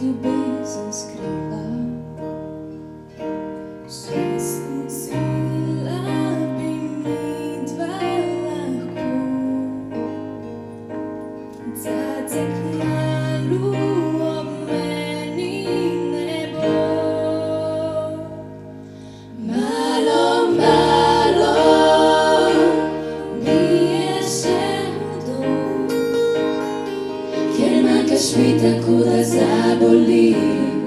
ljubezen skriva. Zaslužila bi mi dva lahko, zateknalo ob meni ne bo. Malo, malo mi je še hudo, ker manjkaš mi tako, da zaboli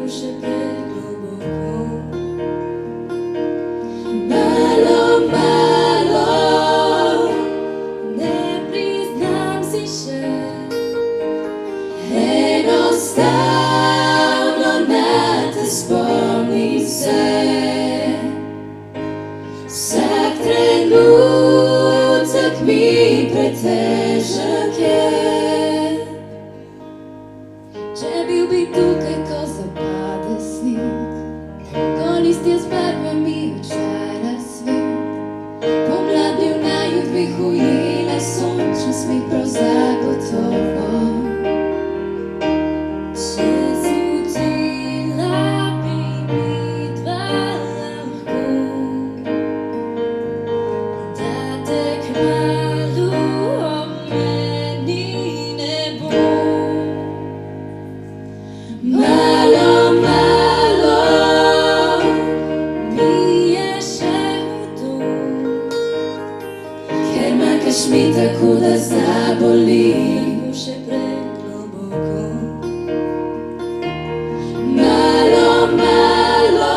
še pregloboko. Malo, malo, ne priznam si še, enostavno na te spomnim se. Vsak trenutek mi pretežek je. Če bil bi tukaj, ko zapade sneg, ko listje z barvami očara svet, pomlad bi v naju dveh ujela sončen smeh prav zagotovo. Če zutila bi mi dva lahko, da te kmalu ob meni ne bo. Malo, malo mi je še hudo, ker manjkaš mi tako, da zaboli še pregloboko. Malo, malo,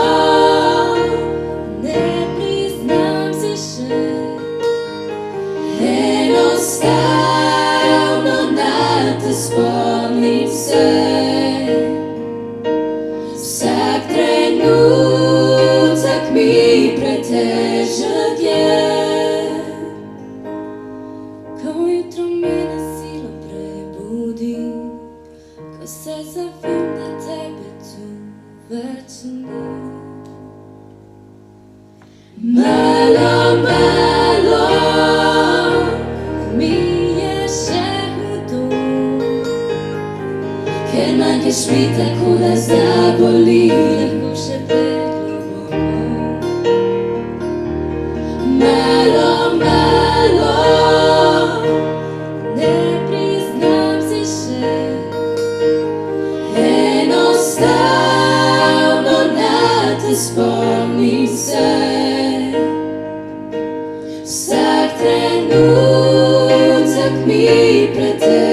ne priznam si še, enostavno na te spomnim se. Vsak trenutek mi pretežek je. Ko jutro me na silo prebudi, ko se zavem, da tebe tu več ni. Malo, malo mi je še hudo, ker manjkaš mi tako, da zaboli še pregloboko. Malo, malo, ne priznam si še, enostavno na te spomnim se. Vsak trenutek mi pretežek